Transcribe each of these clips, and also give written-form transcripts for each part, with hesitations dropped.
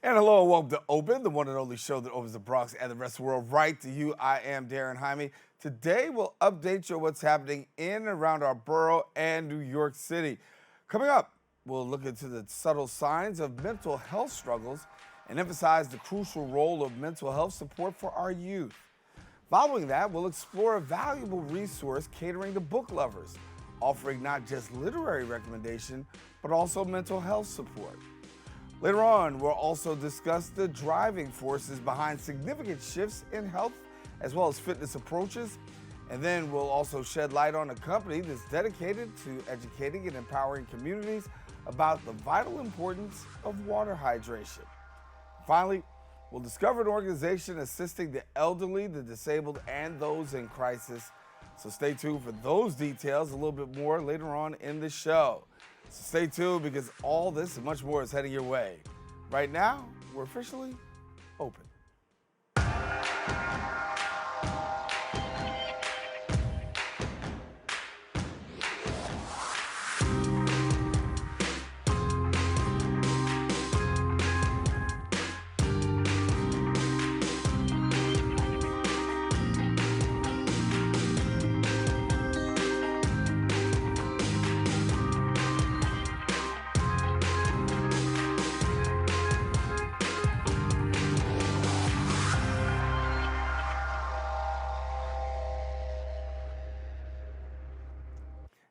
And hello and welcome to Open, the one and only show that opens the Bronx and the rest of the world right to you. I am Daren Jaime. Today we'll update you on what's happening in and around our borough and New York City. Coming up, we'll look into the subtle signs of mental health struggles and emphasize the crucial role of mental health support for our youth. Following that, we'll explore a valuable resource catering to book lovers, offering not just literary recommendation, but also mental health support. Later on, we'll also discuss the driving forces behind significant shifts in health as well as fitness approaches. And then we'll also shed light on a company that's dedicated to educating and empowering communities about the vital importance of water hydration. Finally, we'll discover an organization assisting the elderly, the disabled, and those in crisis. So stay tuned for those details a little bit more later on in the show. So stay tuned because all this and much more is heading your way. Right now, we're officially open.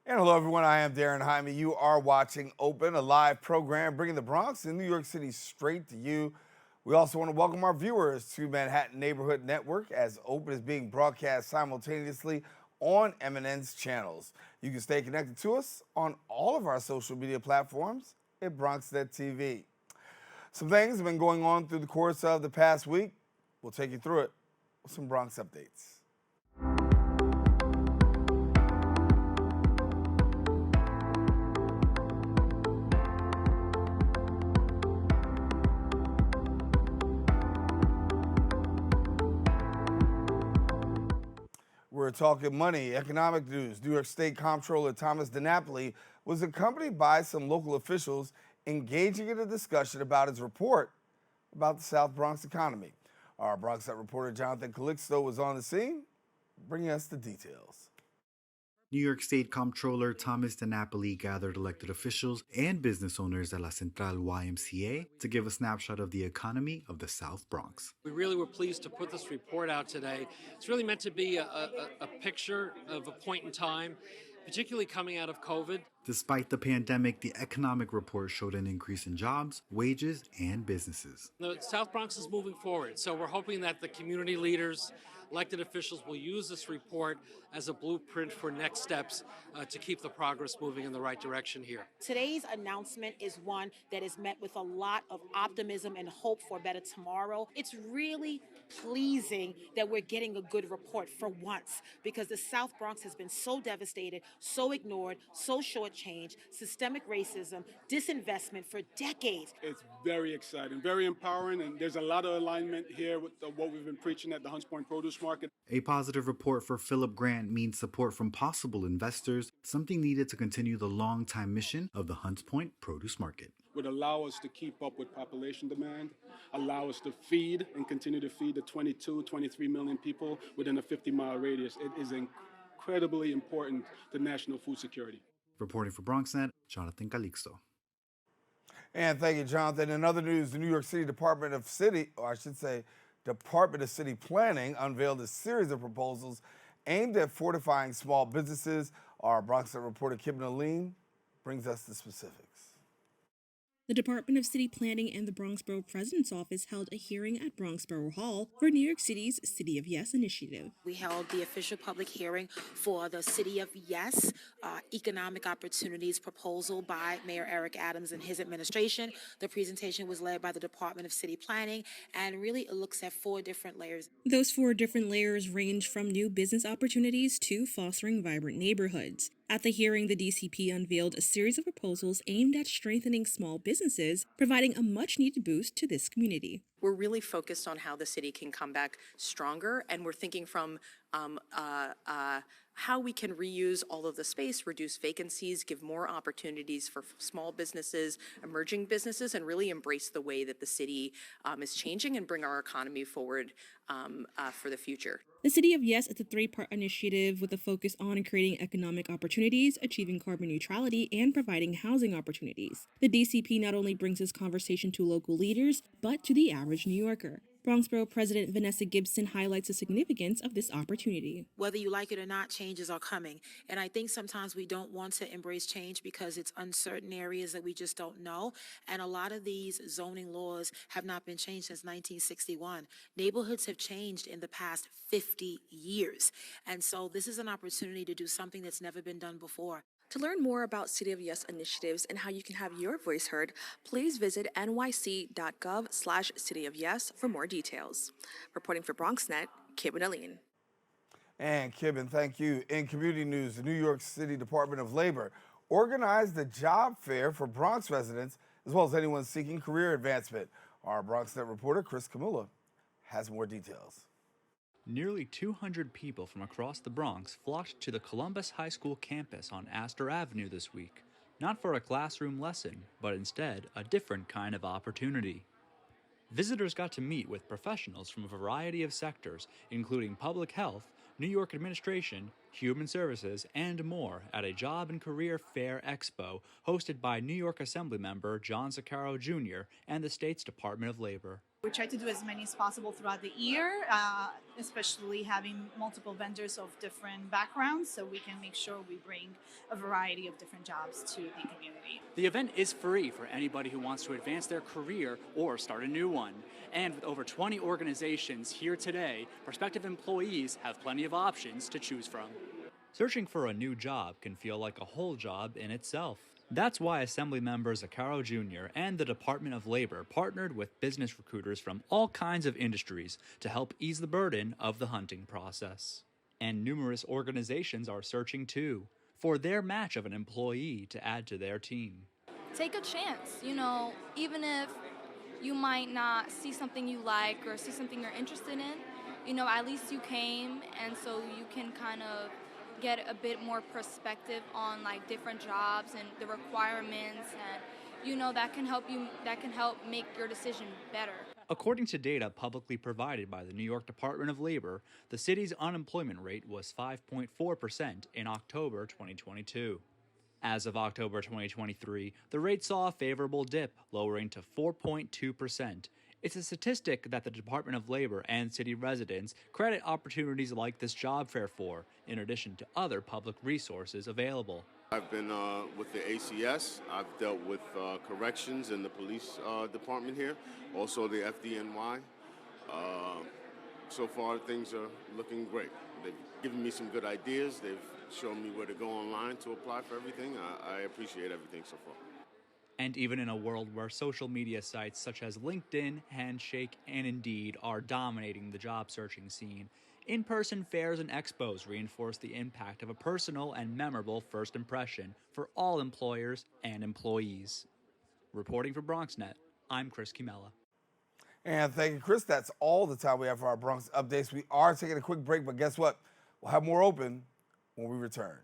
And hello, everyone. I am Daren Jaime. You are watching Open, a live program bringing the Bronx and New York City straight to you. We also want to welcome our viewers to Manhattan Neighborhood Network, as Open is being broadcast simultaneously on MNN's channels. You can stay connected to us on all of our social media platforms at BronxNet TV. Some things have been going on through the course of the past week. We'll take you through it with some Bronx updates. We're talking money, economic news. New York State Comptroller Thomas DiNapoli was accompanied by some local officials engaging in a discussion about his report about the South Bronx economy. Our BronxNet reporter Jonathan Calixto was on the scene, bringing us the details. New York State Comptroller Thomas DiNapoli gathered elected officials and business owners at La Central YMCA to give a snapshot of the economy of the South Bronx. We really were pleased to put this report out today. It's really meant to be a picture of a point in time, particularly coming out of COVID. Despite the pandemic, the economic report showed an increase in jobs, wages, and businesses. The South Bronx is moving forward, so we're hoping that the community leaders, elected officials will use this report as a blueprint for next steps to keep the progress moving in the right direction here. Today's announcement is one that is met with a lot of optimism and hope for a better tomorrow. It's really pleasing that we're getting a good report for once, because the South Bronx has been so devastated, so ignored, so shortchanged, systemic racism, disinvestment for decades. It's very exciting, very empowering, and there's a lot of alignment here with what we've been preaching at the Hunts Point Produce Market. A positive report for Philip Grant means support from possible investors, something needed to continue the long-time mission of the Hunts Point Produce Market. Would allow us to keep up with population demand, allow us to feed and continue to feed the 22, 23 million people within a 50-mile radius. It is incredibly important to national food security. Reporting for BronxNet, Jonathan Calixto. And thank you, Jonathan. In other news, the New York City Department of City Planning unveiled a series of proposals aimed at fortifying small businesses. Our BronxNet reporter Kim Naleen brings us the specifics. The Department of City Planning and the Bronx Borough President's Office held a hearing at Bronx Borough Hall for New York City's City of Yes initiative. We held the official public hearing for the City of Yes Economic Opportunities proposal by Mayor Eric Adams and his administration. The presentation was led by the Department of City Planning, and really it looks at 4 different layers. Those 4 different layers range from new business opportunities to fostering vibrant neighborhoods. At the hearing, the DCP unveiled a series of proposals aimed at strengthening small businesses, providing a much-needed boost to this community. We're really focused on how the city can come back stronger, and we're thinking from how we can reuse all of the space, reduce vacancies, give more opportunities for small businesses, emerging businesses, and really embrace the way that the city is changing and bring our economy forward for the future. The City of Yes is a three-part initiative with a focus on creating economic opportunities, achieving carbon neutrality, and providing housing opportunities. The DCP not only brings this conversation to local leaders, but to the average New Yorker. Bronx Borough President Vanessa Gibson highlights the significance of this opportunity. Whether you like it or not, changes are coming. And I think sometimes we don't want to embrace change because it's uncertain areas that we just don't know. And a lot of these zoning laws have not been changed since 1961. Neighborhoods have changed in the past 50 years. And so this is an opportunity to do something that's never been done before. To learn more about City of Yes initiatives and how you can have your voice heard, please visit nyc.gov/City of Yes for more details. Reporting for BronxNet, Kibben Aline. And Kibben, thank you. In community news, the New York City Department of Labor organized a job fair for Bronx residents as well as anyone seeking career advancement. Our BronxNet reporter, Chris Camilla, has more details. Nearly 200 people from across the Bronx flocked to the Columbus High School campus on Astor Avenue this week, not for a classroom lesson, but instead a different kind of opportunity. Visitors got to meet with professionals from a variety of sectors, including public health, New York administration, human services, and more at a job and career fair expo hosted by New York Assembly member John Zaccaro Jr. and the state's Department of Labor. We try to do as many as possible throughout the year, especially having multiple vendors of different backgrounds, so we can make sure we bring a variety of different jobs to the community. The event is free for anybody who wants to advance their career or start a new one. And with over 20 organizations here today, prospective employees have plenty of options to choose from. Searching for a new job can feel like a whole job in itself. That's why Assembly member Zaccaro Jr. and the Department of Labor partnered with business recruiters from all kinds of industries to help ease the burden of the hunting process. And numerous organizations are searching too, for their match of an employee to add to their team. Take a chance, even if you might not see something you like or see something you're interested in, at least you came, and so you can kind of get a bit more perspective on different jobs and the requirements, and that can help make your decision better. According to data publicly provided by the New York Department of Labor, the city's unemployment rate was 5.4% in October 2022. As of October 2023, the rate saw a favorable dip, lowering to 4.2%. It's a statistic that the Department of Labor and city residents credit opportunities like this job fair for, in addition to other public resources available. I've been with the ACS. I've dealt with corrections in the police department here, also the FDNY. So far, things are looking great. They've given me some good ideas. They've shown me where to go online to apply for everything. I appreciate everything so far. And even in a world where social media sites such as LinkedIn, Handshake, and Indeed are dominating the job searching scene, in-person fairs and expos reinforce the impact of a personal and memorable first impression for all employers and employees. Reporting for BronxNet, I'm Chris Camilla. And thank you, Chris. That's all the time we have for our Bronx updates. We are taking a quick break, but guess what? We'll have more open when we return.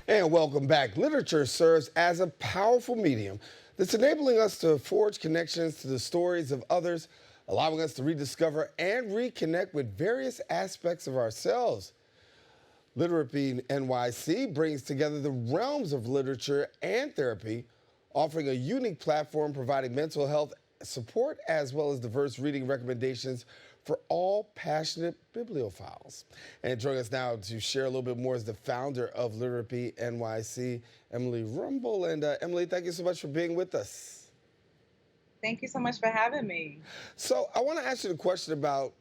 And welcome back. Literature serves as a powerful medium that's enabling us to forge connections to the stories of others, allowing us to rediscover and reconnect with various aspects of ourselves. Literapy NYC brings together the realms of literature and therapy, offering a unique platform providing mental health support as well as diverse reading recommendations for all passionate bibliophiles. And joining us now to share a little bit more is the founder of Literapy NYC, Emely Rumble. And Emely, thank you so much for being with us. Thank you so much for having me. So I want to ask you the question about,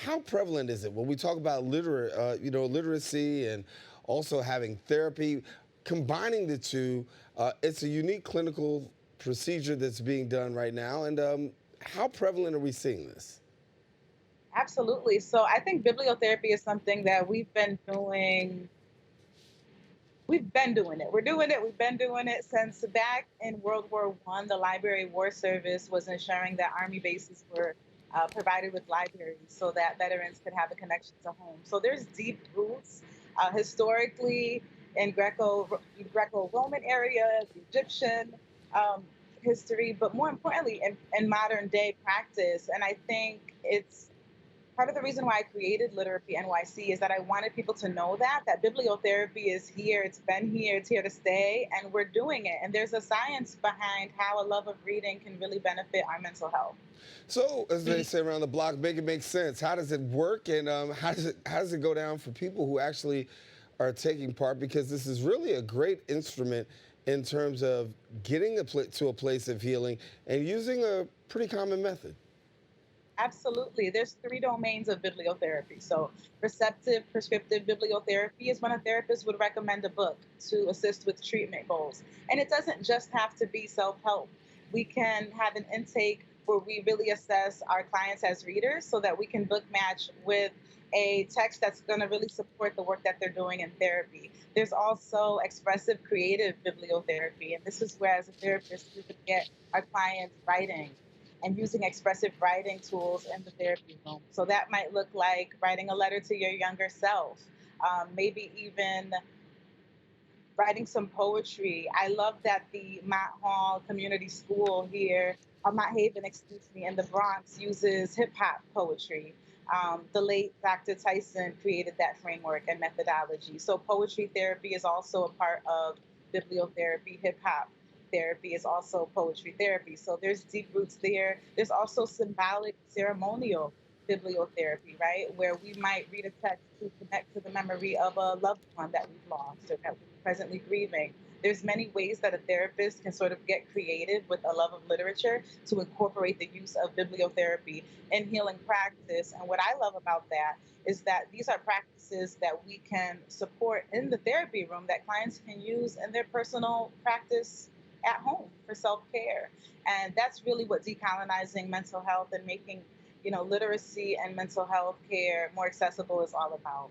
how prevalent is it when we talk about literacy and also having therapy, combining the two? It's a unique clinical procedure that's being done right now. And how prevalent are we seeing this? Absolutely. So I think bibliotherapy is something that we've been doing it. We've been doing it since back in World War I. The Library War Service was ensuring that Army bases were provided with libraries so that veterans could have a connection to home. So there's deep roots historically in Greco-Roman area, the Egyptian history, but more importantly in modern day practice. And I think it's part of the reason why I created Literapy NYC is that I wanted people to know that bibliotherapy is here, it's been here, it's here to stay, and we're doing it. And there's a science behind how a love of reading can really benefit our mental health. So, as they say around the block, make it make sense. How does it work, and how does it go down for people who actually are taking part? Because this is really a great instrument in terms of getting to a place of healing and using a pretty common method. Absolutely. There's 3 domains of bibliotherapy. So receptive prescriptive bibliotherapy is when a therapist would recommend a book to assist with treatment goals. And it doesn't just have to be self-help. We can have an intake where we really assess our clients as readers so that we can book match with a text that's going to really support the work that they're doing in therapy. There's also expressive creative bibliotherapy. And this is where, as a therapist, we would get our clients writing and using expressive writing tools in the therapy room. So that might look like writing a letter to your younger self, maybe even writing some poetry. I love that the Mott Hall Community School here, Mott Haven, in the Bronx uses hip hop poetry. The late Dr. Tyson created that framework and methodology. So poetry therapy is also a part of bibliotherapy. Hip hop therapy is also poetry therapy. So there's deep roots there. There's also symbolic ceremonial bibliotherapy, right? Where we might read a text to connect to the memory of a loved one that we've lost or that we're presently grieving. There's many ways that a therapist can sort of get creative with a love of literature to incorporate the use of bibliotherapy in healing practice. And what I love about that is that these are practices that we can support in the therapy room that clients can use in their personal practice at home for self-care. And that's really what decolonizing mental health and making, literacy and mental health care more accessible is all about.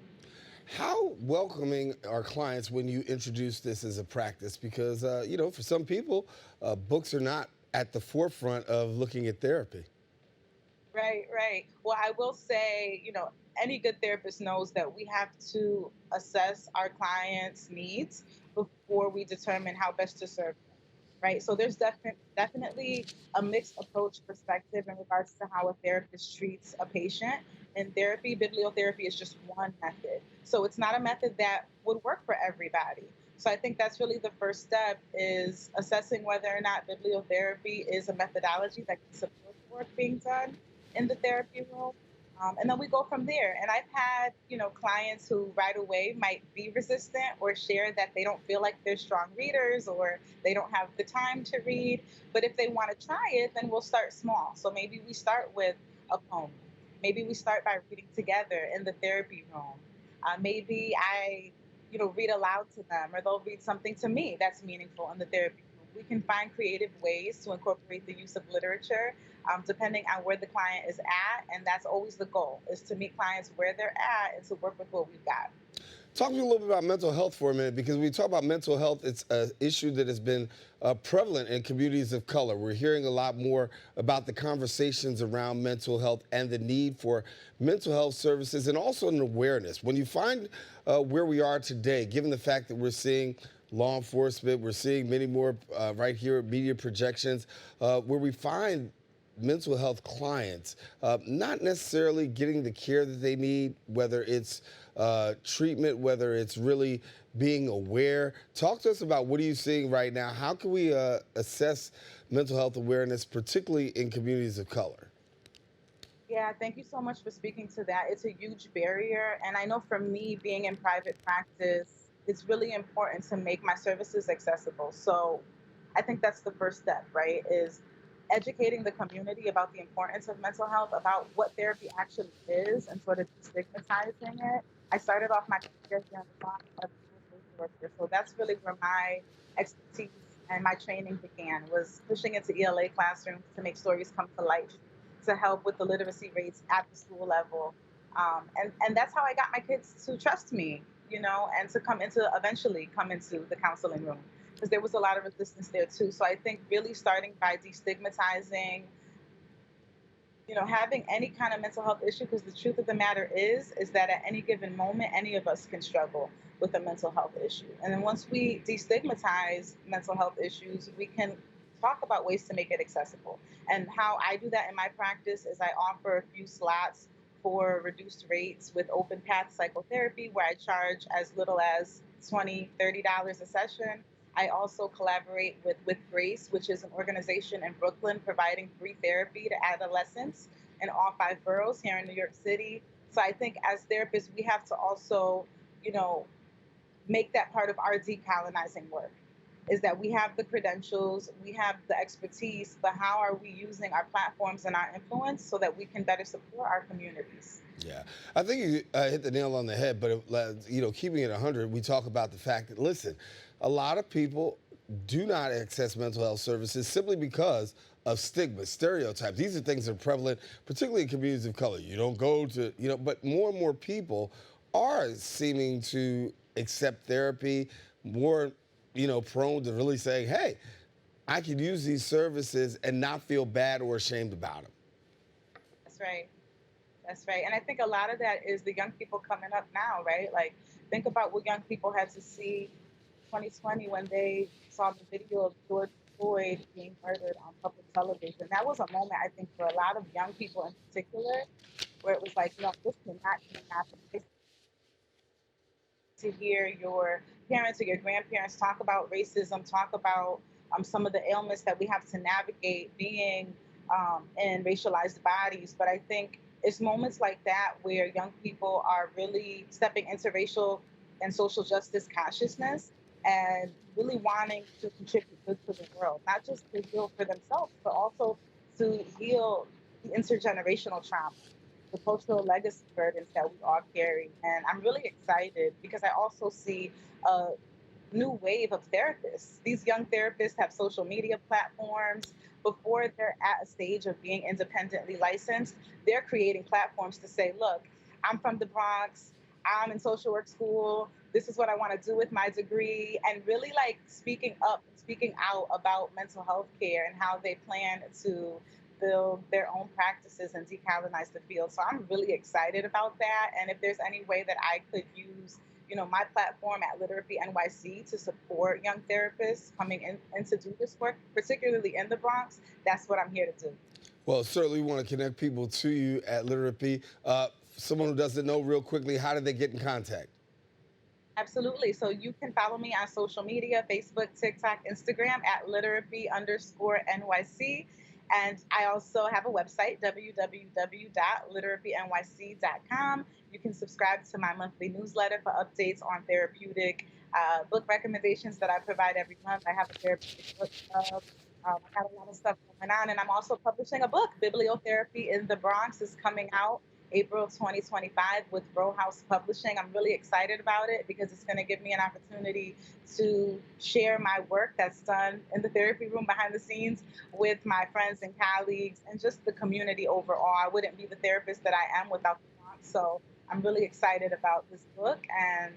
How welcoming are clients when you introduce this as a practice? Because, for some people, books are not at the forefront of looking at therapy. Right. Well, I will say, any good therapist knows that we have to assess our clients' needs before we determine how best to serve them. Right. So there's definitely a mixed approach perspective in regards to how a therapist treats a patient. In therapy, bibliotherapy is just one method. So it's not a method that would work for everybody. So I think that's really the first step, is assessing whether or not bibliotherapy is a methodology that can support the work being done in the therapy room. And then we go from there. And I've had, clients who right away might be resistant or share that they don't feel like they're strong readers or they don't have the time to read. But if they want to try it, then we'll start small. So maybe we start with a poem. Maybe we start by reading together in the therapy room. Maybe I, read aloud to them, or they'll read something to me that's meaningful in the therapy room. We can find creative ways to incorporate the use of literature depending on where the client is at. And that's always the goal, is to meet clients where they're at and to work with what we've got. Talk to me a little bit about mental health for a minute, because when we talk about mental health, it's an issue that has been prevalent in communities of color. We're hearing a lot more about the conversations around mental health and the need for mental health services, and also an awareness. When you find where we are today, given the fact that we're seeing law enforcement, we're seeing many more right here media projections, where we find mental health clients not necessarily getting the care that they need, whether it's treatment, whether it's really being aware. Talk to us about what are you seeing right now? How can we assess mental health awareness, particularly in communities of color? Yeah, thank you so much for speaking to that. It's a huge barrier. And I know for me, being in private practice, it's really important to make my services accessible. So I think that's the first step, right? Is educating the community about the importance of mental health, about what therapy actually is, and sort of destigmatizing it. I started off my career here in the Bronx as a social worker. So that's really where my expertise and my training began, was pushing into ELA classrooms to make stories come to life, to help with the literacy rates at the school level. And that's how I got my kids to trust me, and to eventually come into the counseling room, because there was a lot of resistance there too. So I think really starting by destigmatizing, having any kind of mental health issue, because the truth of the matter is that at any given moment, any of us can struggle with a mental health issue. And then once we destigmatize mental health issues, we can talk about ways to make it accessible. And how I do that in my practice is I offer a few slots for reduced rates with open path psychotherapy, where I charge as little as $20, $30 a session. I also collaborate with Grace, which is an organization in Brooklyn providing free therapy to adolescents in all 5 boroughs here in New York City. So I think as therapists, we have to also, make that part of our decolonizing work, is that we have the credentials, we have the expertise, but how are we using our platforms and our influence so that we can better support our communities? Yeah, I think you hit the nail on the head, but keeping it 100, we talk about the fact that, listen, a lot of people do not access mental health services simply because of stigma, stereotypes. These are things that are prevalent, particularly in communities of color. You don't go to, but more and more people are seeming to accept therapy, more, prone to really saying, hey, I can use these services and not feel bad or ashamed about them. That's right. That's right. And I think a lot of that is the young people coming up now, right? Like, think about what young people had to see 2020 when they saw the video of George Floyd being murdered on public television. That was a moment, I think, for a lot of young people in particular, where it was like, this cannot happen. To hear your parents or your grandparents talk about racism, talk about some of the ailments that we have to navigate being in racialized bodies. But I think it's moments like that where young people are really stepping into racial and social justice consciousness and really wanting to contribute good to the world, not just to heal for themselves, but also to heal the intergenerational trauma, the cultural legacy burdens that we all carry. And I'm really excited because I also see a new wave of therapists. These young therapists have social media platforms. Before they're at a stage of being independently licensed, they're creating platforms to say, look, I'm from the Bronx, I'm in social work school, this is what I want to do with my degree, and really like speaking up, speaking out about mental health care and how they plan to build their own practices and decolonize the field. So I'm really excited about that. And if there's any way that I could use, my platform at Literapy NYC to support young therapists coming in to do this work, particularly in the Bronx, that's what I'm here to do. Well, certainly we want to connect people to you at Literapy. Someone who doesn't know, real quickly, how do they get in contact? Absolutely. So you can follow me on social media, Facebook, TikTok, Instagram at Literapy_NYC. And I also have a website, www.literapynyc.com. You can subscribe to my monthly newsletter for updates on therapeutic book recommendations that I provide every month. I have a therapeutic book club. I got a lot of stuff going on. And I'm also publishing a book, Bibliotherapy in the Bronx, is coming out April 2025 with Row House Publishing. I'm really excited about it because it's going to give me an opportunity to share my work that's done in the therapy room behind the scenes with my friends and colleagues and just the community overall. I wouldn't be the therapist that I am without the Bronx. So I'm really excited about this book, and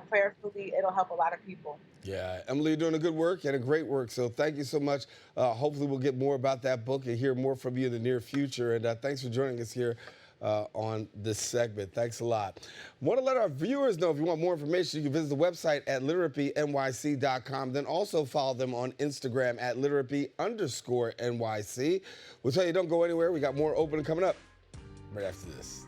prayerfully it'll help a lot of people. Yeah, Emely, you're doing a good work and a great work. So thank you so much. Hopefully we'll get more about that book and hear more from you in the near future. And thanks for joining us here on this segment. Thanks a lot. Want to let our viewers know if you want more information, you can visit the website at literapynyc.com. Then also follow them on Instagram at literapy_NYC. We'll tell you, don't go anywhere. We got more opening coming up right after this.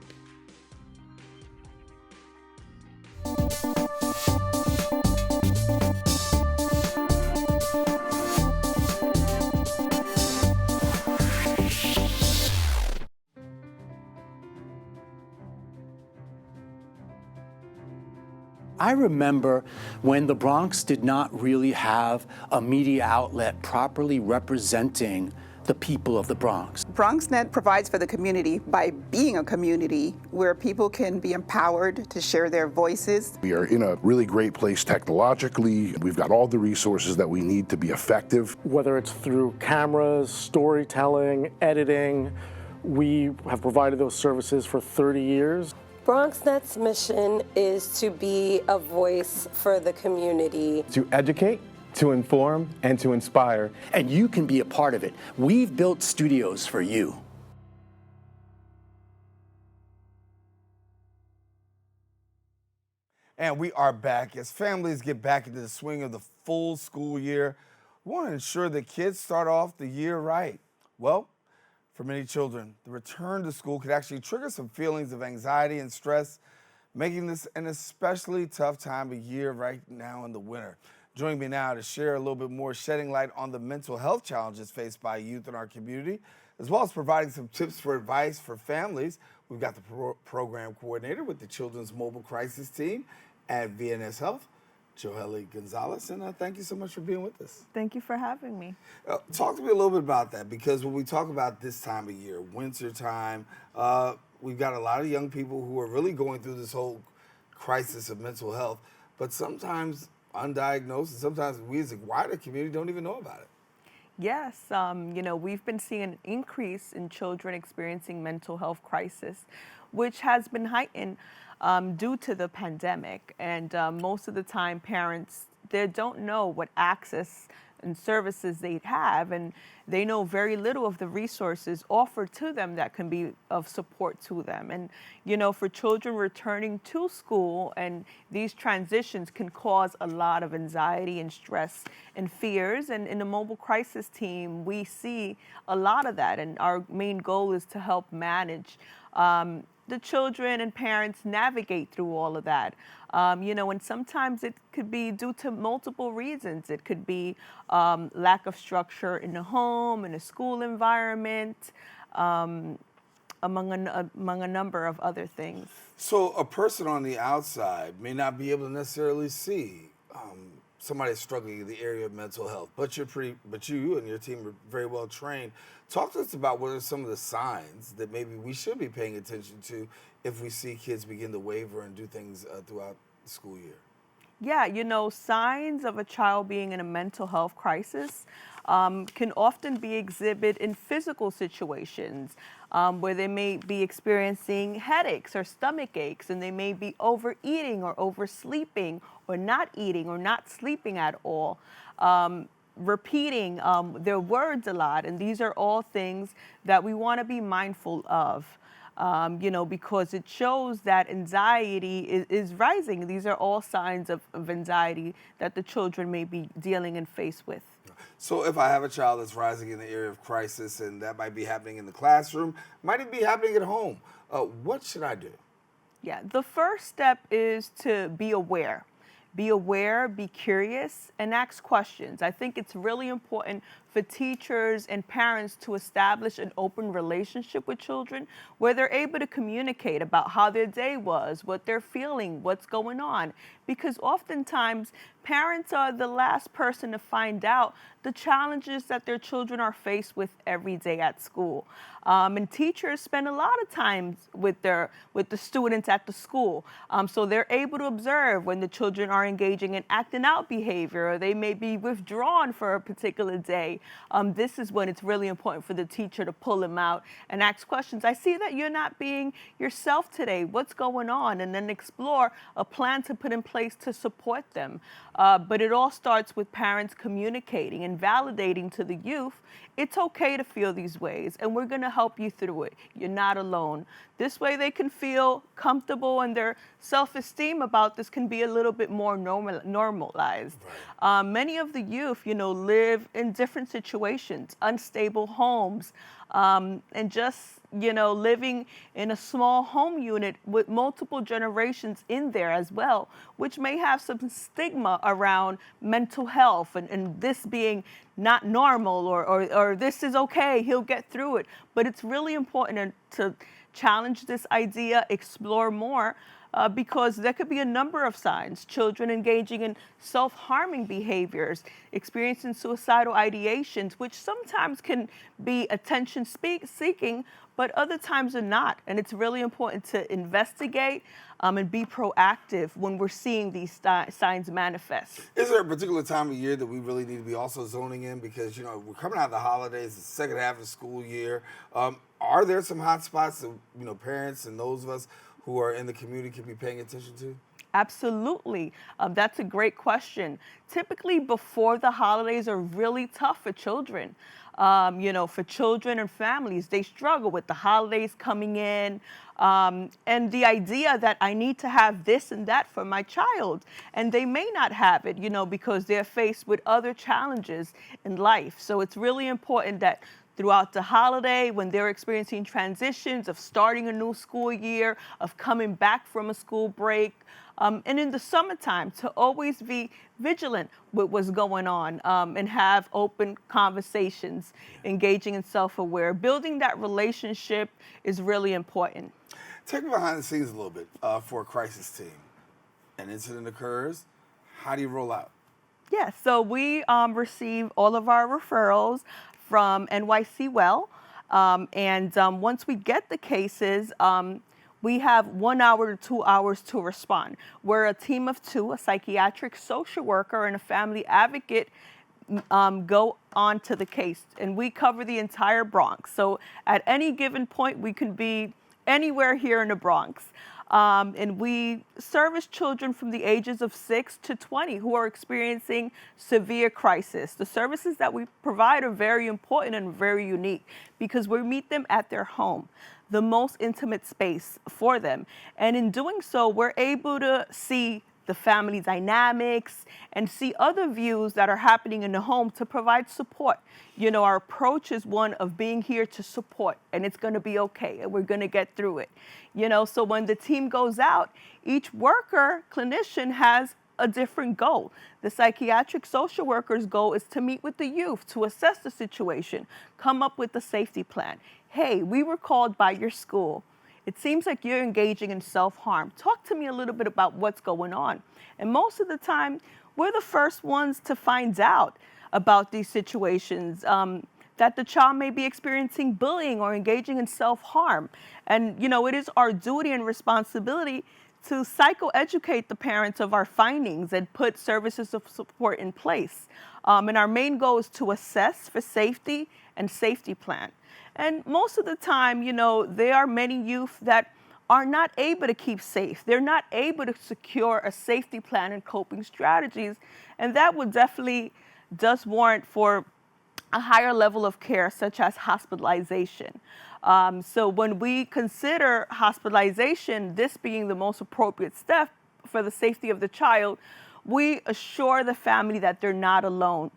I remember when the Bronx did not really have a media outlet properly representing the people of the Bronx. BronxNet provides for the community by being a community where people can be empowered to share their voices. We are in a really great place technologically. We've got all the resources that we need to be effective. Whether it's through cameras, storytelling, editing, we have provided those services for 30 years. BronxNet's mission is to be a voice for the community. To educate, to inform, and to inspire. And you can be a part of it. We've built studios for you. And we are back. As families get back into the swing of the full school year, we want to ensure that kids start off the year right. Well, for many children, the return to school could actually trigger some feelings of anxiety and stress, making this an especially tough time of year right now in the winter. Joining me now to share a little bit more, shedding light on the mental health challenges faced by youth in our community, as well as providing some tips for advice for families. We've got the program coordinator with the Children's Mobile Crisis Team at VNS Health, Joheily Gonzalez, and thank you so much for being with us. Thank you for having me. Talk to me a little bit about that, because when we talk about this time of year, winter time, we've got a lot of young people who are really going through this whole crisis of mental health, but sometimes undiagnosed, and sometimes we as a wider community don't even know about it. Yes, you know, we've been seeing an increase in children experiencing mental health crisis, which has been heightened due to the pandemic. And most of the time, parents, they don't know what access and services they have, and they know very little of the resources offered to them that can be of support to them. And, you know, for children returning to school, and these transitions can cause a lot of anxiety and stress and fears. And in the mobile crisis team, we see a lot of that. And our main goal is to help manage the children and parents navigate through all of that. You know, and sometimes it could be due to multiple reasons. It could be lack of structure in the home, in a school environment, among a number of other things. So a person on the outside may not be able to necessarily see somebody struggling in the area of mental health, but you and your team are very well trained. Talk to us about what are some of the signs that maybe we should be paying attention to if we see kids begin to waver and do things throughout the school year. Yeah, you know, signs of a child being in a mental health crisis can often be exhibited in physical situations where they may be experiencing headaches or stomach aches, and they may be overeating or oversleeping or not eating or not sleeping at all, repeating their words a lot. And these are all things that we want to be mindful of. You know, because it shows that anxiety is rising. These are all signs of anxiety that the children may be dealing and faced with. So if I have a child that's rising in the area of crisis, and that might be happening in the classroom, might it be happening at home, what should I do? Yeah, the first step is to be aware. Be aware, be curious, and ask questions. I think it's really important for teachers and parents to establish an open relationship with children where they're able to communicate about how their day was, what they're feeling, what's going on. Because oftentimes, parents are the last person to find out the challenges that their children are faced with every day at school. And teachers spend a lot of time with the students at the school. So they're able to observe when the children are engaging in acting out behavior, or they may be withdrawn for a particular day, this is when it's really important for the teacher to pull them out and ask questions. I see that you're not being yourself today. What's going on? And then explore a plan to put in place to support them. But it all starts with parents communicating and validating to the youth, it's okay to feel these ways, and we're going to help you through it. You're not alone. This way they can feel comfortable, and their self-esteem about this can be a little bit more normalized. Right. Many of the youth, live in different situations, unstable homes, and just, living in a small home unit with multiple generations in there as well, which may have some stigma around mental health and this being not normal or this is okay, he'll get through it. But it's really important to challenge this idea, explore more, because there could be a number of signs. Children engaging in self-harming behaviors, experiencing suicidal ideations, which sometimes can be attention-seeking, but other times are not. And it's really important to investigate and be proactive when we're seeing these signs manifest. Is there a particular time of year that we really need to be also zoning in? Because, we're coming out of the holidays, the second half of the school year. Are there some hot spots that, parents and those of us who are in the community can be paying attention to? Absolutely. That's a great question. Typically before the holidays are really tough for children. For children and families, they struggle with the holidays coming in and the idea that I need to have this and that for my child. And they may not have it, because they're faced with other challenges in life. So it's really important that throughout the holiday, when they're experiencing transitions of starting a new school year, of coming back from a school break, and in the summertime, to always be vigilant with what's going on and have open conversations, engaging in self-aware. Building that relationship is really important. Take me behind the scenes a little bit for a crisis team. An incident occurs, how do you roll out? Yeah, so we receive all of our referrals from NYC Well, and once we get the cases, we have 1 hour to 2 hours to respond. We're a team of two, a psychiatric social worker and a family advocate go on to the case, and we cover the entire Bronx. So at any given point, we can be anywhere here in the Bronx. And we service children from the ages of 6 to 20 who are experiencing severe crisis. The services that we provide are very important and very unique because we meet them at their home, the most intimate space for them. And in doing so, we're able to see the family dynamics and see other views that are happening in the home to provide support. Our approach is one of being here to support, and it's going to be okay, and we're going to get through it. So when the team goes out, each worker, clinician has a different goal. The psychiatric social worker's goal is to meet with the youth, to assess the situation, come up with a safety plan. Hey, we were called by your school. It seems like you're engaging in self-harm. Talk to me a little bit about what's going on. And most of the time, we're the first ones to find out about these situations, that the child may be experiencing bullying or engaging in self-harm. And, it is our duty and responsibility to psychoeducate the parents of our findings and put services of support in place. And our main goal is to assess for safety and safety plan. And most of the time, there are many youth that are not able to keep safe. They're not able to secure a safety plan and coping strategies. And that would definitely does warrant for a higher level of care, such as hospitalization. So when we consider hospitalization, this being the most appropriate step for the safety of the child, we assure the family that they're not alone.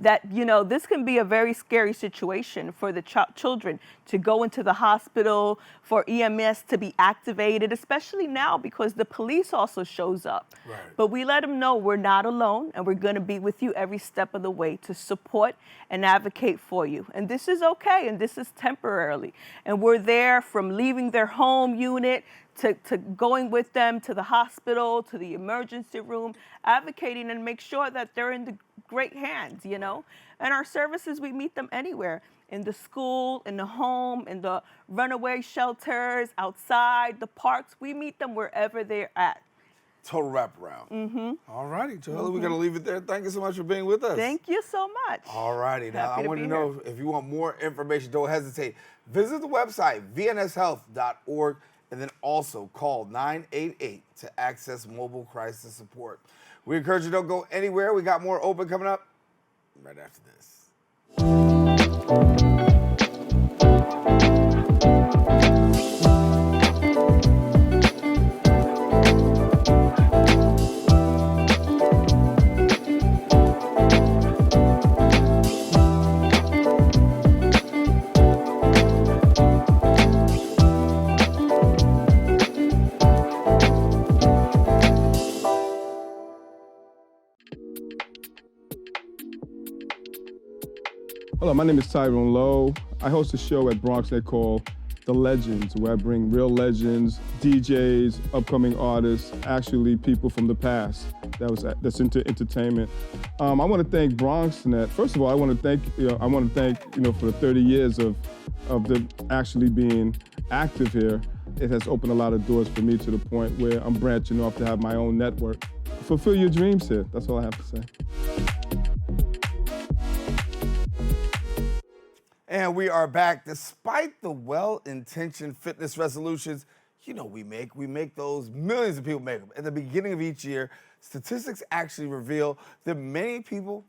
That, this can be a very scary situation for the children to go into the hospital, for EMS to be activated, especially now because the police also shows up. Right. But we let them know we're not alone and we're going to be with you every step of the way to support and advocate for you. And this is okay, and this is temporarily. And we're there from leaving their home unit to going with them to the hospital, to the emergency room, advocating and make sure that they're in the great hands, And our services, we meet them anywhere, in the school, in the home, in the runaway shelters, outside, the parks. We meet them wherever they're at. total wraparound. Mm-hmm. All righty, Joheily, we're going to leave it there. Thank you so much for being with us. Thank you so much. All righty. Now, Happy I to want be to know if you want more information, don't hesitate. Visit the website, vnshealth.org, and then also call 988 to access mobile crisis support. We encourage you don't go anywhere. We got more open coming up right after this. Hello, my name is Tyrone Lowe. I host a show at Bronx they call The Legends, where I bring real legends, DJs, upcoming artists, actually people from the past that's into entertainment. I want to thank BronxNet. First of all, I want to thank for the 30 years of them actually being active here. It has opened a lot of doors for me to the point where I'm branching off to have my own network. Fulfill your dreams here. That's all I have to say. And we are back. Despite the well-intentioned fitness resolutions, we make those, millions of people make them. At the beginning of each year, statistics actually reveal that many people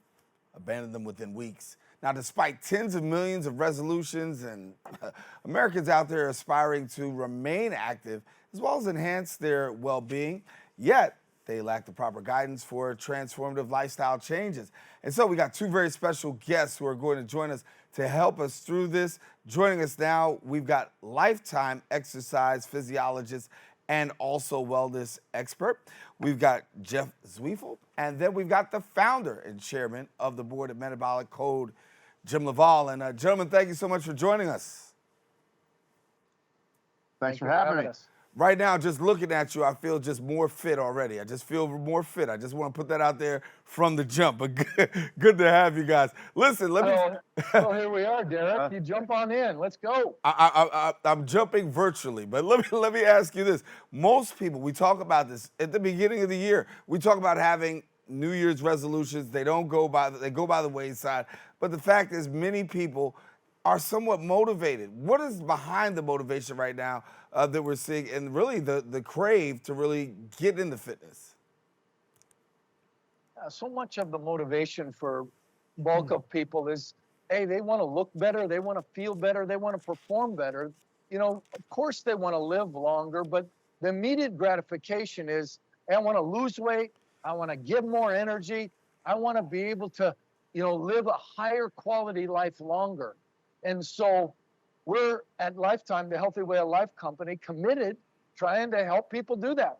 abandon them within weeks. Now, despite tens of millions of resolutions and Americans out there aspiring to remain active as well as enhance their well-being, yet they lack the proper guidance for transformative lifestyle changes. And so we got two very special guests who are going to join us to help us through this. Joining us now, we've got lifetime exercise physiologist and also wellness expert. We've got Jeff Zwiefel, and then we've got the founder and chairman of the board of Metabolic Code, Jim LaValle. And gentlemen, thank you so much for joining us. Thanks for having us. Right now, just looking at you, I feel just more fit already. I just feel more fit. I just want to put that out there from the jump. But good to have you guys. Listen, let me. Well, here we are, Derek. You jump on in. Let's go. I'm jumping virtually, but let me ask you this. Most people, we talk about this at the beginning of the year. We talk about having New Year's resolutions. They go by the wayside. But the fact is, many people are somewhat motivated. What is behind the motivation right now that we're seeing, and really the crave to really get into fitness? So much of the motivation for bulk of people is, hey, they want to look better, they want to feel better, they want to perform better. Of course they want to live longer, but the immediate gratification is, hey, I want to lose weight, I want to give more energy, I want to be able to, live a higher quality life longer. And so we're at Lifetime, the Healthy Way of Life company, committed trying to help people do that.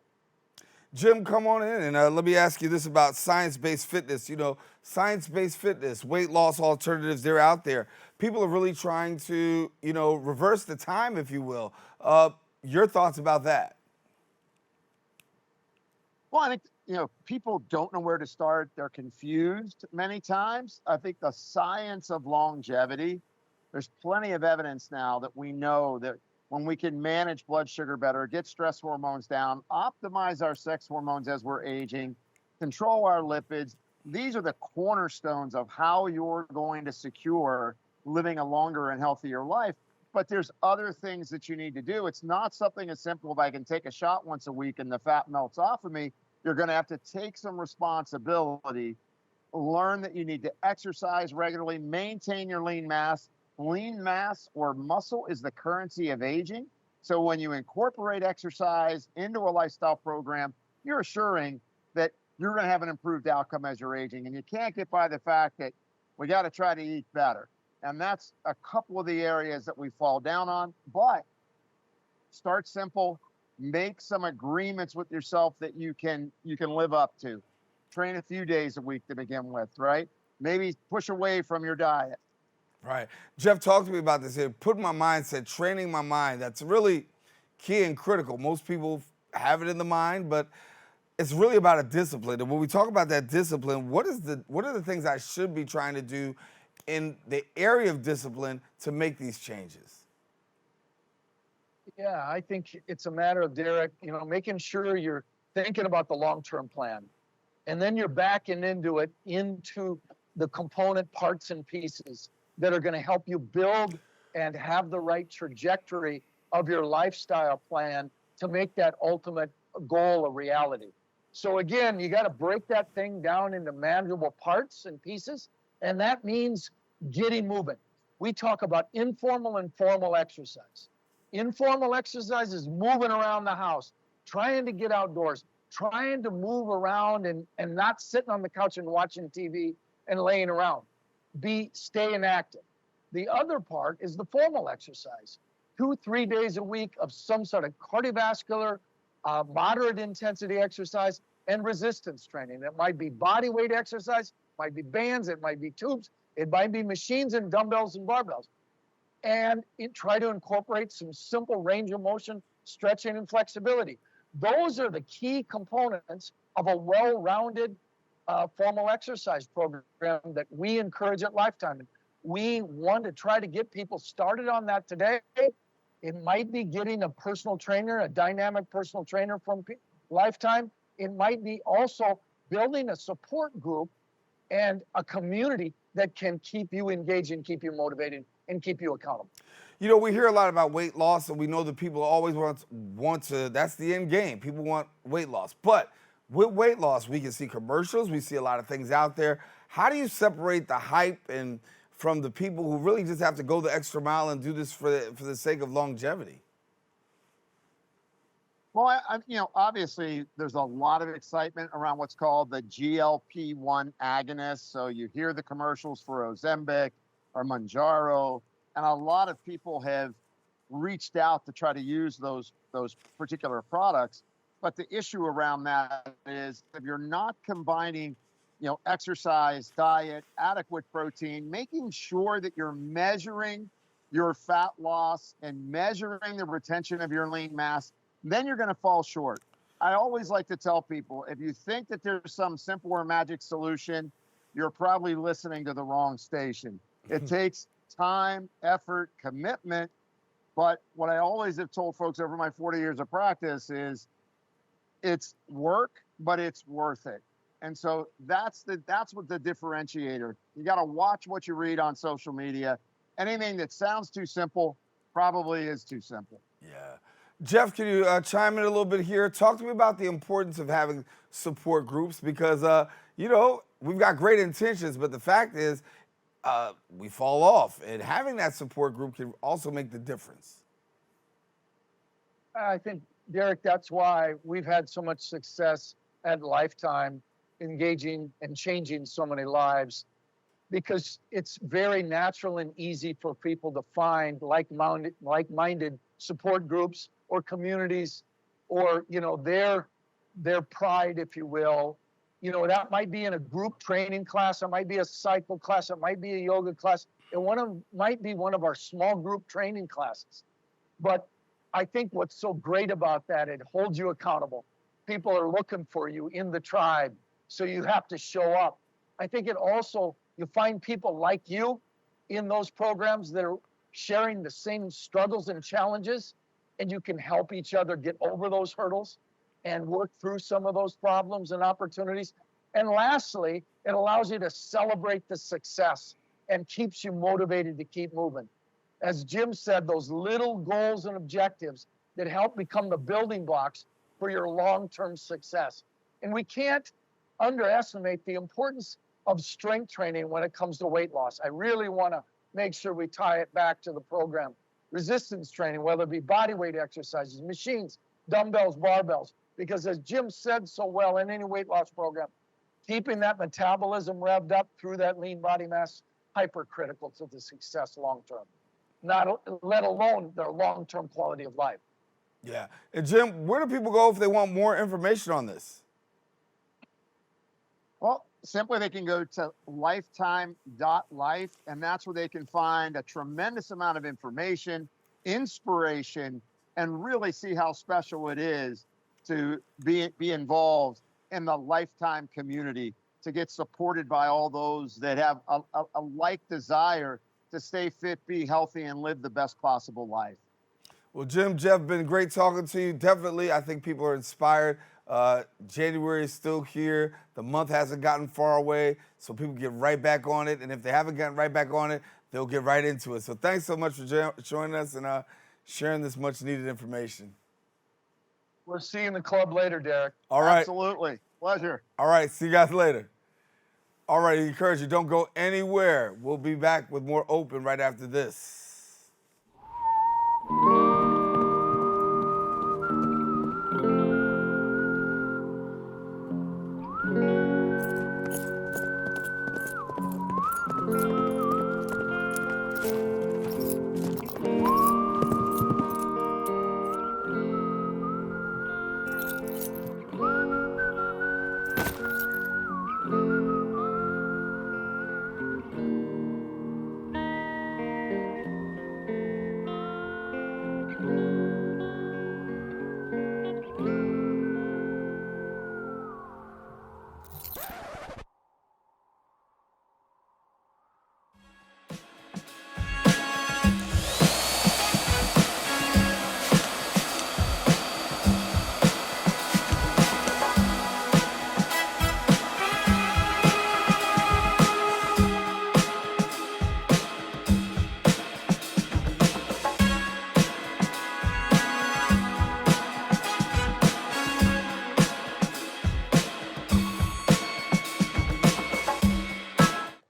Jim, come on in, and let me ask you this about science-based fitness. Science-based fitness, weight loss alternatives, they're out there. People are really trying to, reverse the time, if you will. Your thoughts about that? Well, I think, people don't know where to start. They're confused many times. I think the science of longevity, there's plenty of evidence now that we know that when we can manage blood sugar better, get stress hormones down, optimize our sex hormones as we're aging, control our lipids, these are the cornerstones of how you're going to secure living a longer and healthier life. But there's other things that you need to do. It's not something as simple as I can take a shot once a week and the fat melts off of me. You're going to have to take some responsibility, learn that you need to exercise regularly, maintain your lean mass. Lean mass or muscle is the currency of aging. So when you incorporate exercise into a lifestyle program, you're assuring that you're going to have an improved outcome as you're aging. And you can't get by the fact that we got to try to eat better. And that's a couple of the areas that we fall down on. But start simple, make some agreements with yourself that you can live up to. Train a few days a week to begin with, right? Maybe push away from your diet. Right. Jeff, talk to me about this here. Putting my mindset, training my mind, that's really key and critical. Most people have it in the mind, but it's really about a discipline. And when we talk about that discipline, what are the things I should be trying to do in the area of discipline to make these changes? Yeah, I think it's a matter of, Derek, making sure you're thinking about the long-term plan. And then you're backing into the component parts and pieces that are going to help you build and have the right trajectory of your lifestyle plan to make that ultimate goal a reality. So again, you got to break that thing down into manageable parts and pieces, and that means getting moving. We talk about informal and formal exercise. Informal exercise is moving around the house, trying to get outdoors, trying to move around and not sitting on the couch and watching TV and laying around. Staying active. The other part is the formal exercise. 2-3 days a week of some sort of cardiovascular, moderate intensity exercise and resistance training. It might be body weight exercise, might be bands, it might be tubes, it might be machines and dumbbells and barbells. And try to incorporate some simple range of motion, stretching and flexibility. Those are the key components of a well-rounded formal exercise program that we encourage at Lifetime. We want to try to get people started on that today. It might be getting a personal trainer, a dynamic personal trainer from Lifetime. It might be also building a support group and a community that can keep you engaged and keep you motivated and keep you accountable. You know, we hear a lot about weight loss, and we know that people always want to, that's the end game. People want weight loss. But with weight loss, we can see commercials, we see a lot of things out there. How do you separate the hype and from the people who really just have to go the extra mile and do this for the sake of longevity? Well, obviously there's a lot of excitement around what's called the GLP-1 agonist. So you hear the commercials for Ozempic or Mounjaro, and a lot of people have reached out to try to use those particular products. But the issue around that is if you're not combining, exercise, diet, adequate protein, making sure that you're measuring your fat loss and measuring the retention of your lean mass, then you're going to fall short. I always like to tell people, if you think that there's some simple or magic solution, you're probably listening to the wrong station. It takes time, effort, commitment. But what I always have told folks over my 40 years of practice is it's work, but it's worth it. And so that's what the differentiator. You got to watch what you read on social media. Anything that sounds too simple probably is too simple. Yeah. Jeff, can you chime in a little bit here? Talk to me about the importance of having support groups because, we've got great intentions, but the fact is we fall off. And having that support group can also make the difference. I think, Derek, that's why we've had so much success at Lifetime engaging and changing so many lives, because it's very natural and easy for people to find like-minded support groups or communities or, their pride, if you will. That might be in a group training class, it might be a cycle class, it might be a yoga class, might be one of our small group training classes. But I think what's so great about that, it holds you accountable. People are looking for you in the tribe, so you have to show up. I think it also, you find people like you in those programs that are sharing the same struggles and challenges, and you can help each other get over those hurdles and work through some of those problems and opportunities. And lastly, it allows you to celebrate the success and keeps you motivated to keep moving. As Jim said, those little goals and objectives that help become the building blocks for your long-term success. And we can't underestimate the importance of strength training when it comes to weight loss. I really want to make sure we tie it back to the program. Resistance training, whether it be body weight exercises, machines, dumbbells, barbells, because as Jim said so well in any weight loss program, keeping that metabolism revved up through that lean body mass, hypercritical to the success long-term, let alone their long-term quality of life. Yeah. And Jim, where do people go if they want more information on this? Well, simply they can go to lifetime.life, and that's where they can find a tremendous amount of information, inspiration, and really see how special it is to be involved in the Lifetime community, to get supported by all those that have a like desire to stay fit, be healthy, and live the best possible life. Well, Jim, Jeff, been great talking to you. Definitely, I think people are inspired. January is still here. The month hasn't gotten far away, so people get right back on it. And if they haven't gotten right back on it, they'll get right into it. So thanks so much for joining us and sharing this much-needed information. We'll see you in the club later, Derek. All right. Absolutely. Pleasure. All right, see you guys later. All right, I encourage you, don't go anywhere. We'll be back with more Open right after this.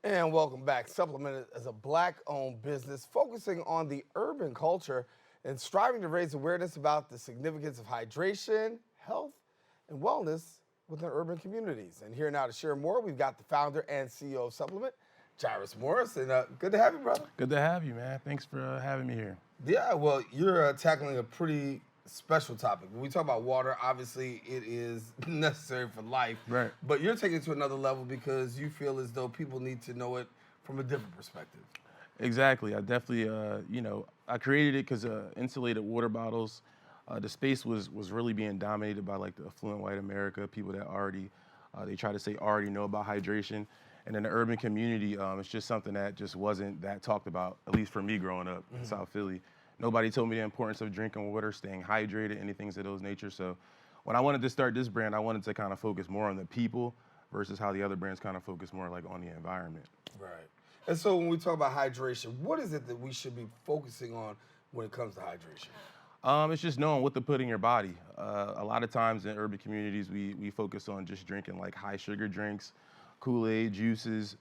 And welcome back. SUPLMNT is a Black-owned business focusing on the urban culture and striving to raise awareness about the significance of hydration, health, and wellness within urban communities. And here now to share more, we've got the founder and CEO of SUPLMNT, Jairus Morris. And good to have you, brother. Good to have you, man. Thanks for having me here. Yeah, well, you're tackling a pretty special topic. When we talk about water, obviously it is necessary for life. Right. But you're taking it to another level because you feel as though people need to know it from a different perspective. Exactly. I definitely, I created it because insulated water bottles, the space was really being dominated by like the affluent white America, people that already, they try to say already know about hydration. And in the urban community, it's just something that just wasn't that talked about, at least for me growing up in South Philly. Nobody told me the importance of drinking water, staying hydrated, anything of those nature. So when I wanted to start this brand, I wanted to kind of focus more on the people versus how the other brands kind of focus more like on the environment. Right. And so when we talk about hydration, what is it that we should be focusing on when it comes to hydration? It's just knowing what to put in your body. A lot of times in urban communities, we focus on just drinking like high sugar drinks, Kool-Aid, juices.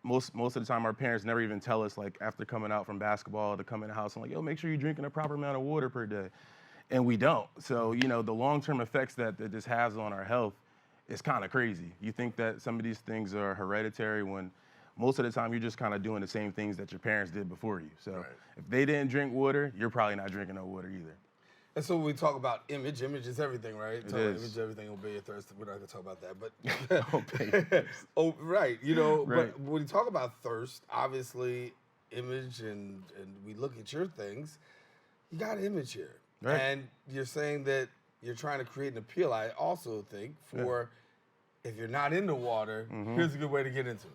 Most of the time, our parents never even tell us, like, after coming out from basketball to come in the house and like, yo, make sure you're drinking a proper amount of water per day. And we don't. So, the long-term effects that this has on our health is kind of crazy. You think that some of these things are hereditary when most of the time you're just kind of doing the same things that your parents did before you. So if they didn't drink water, you're probably not drinking no water either. And so when we talk about image is everything, right? It is. Image, everything, obey your thirst. We're not going to talk about that, but oh, right. Right. But when you talk about thirst, obviously image and we look at your things, you got image here. Right. And you're saying that you're trying to create an appeal, I also think, for if you're not into water, here's a good way to get into it.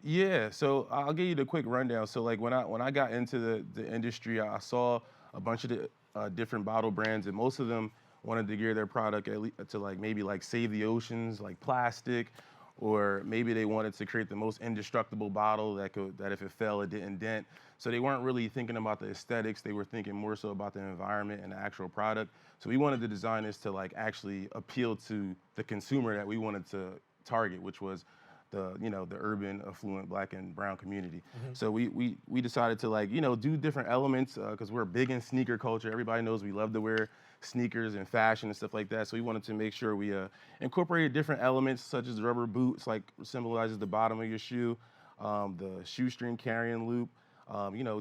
Yeah, so I'll give you the quick rundown. So like when I got into the industry, I saw a bunch of the different bottle brands, and most of them wanted to gear their product to like maybe like save the oceans, like plastic, or maybe they wanted to create the most indestructible bottle that if it fell, it didn't dent. So they weren't really thinking about the aesthetics. They were thinking more so about the environment and the actual product. So we wanted to design this to like actually appeal to the consumer that we wanted to target, which was the urban, affluent Black and brown community. So we decided to like, do different elements because we're big in sneaker culture. Everybody knows we love to wear sneakers and fashion and stuff like that. So we wanted to make sure we incorporated different elements such as rubber boots, like symbolizes the bottom of your shoe, the shoestring carrying loop,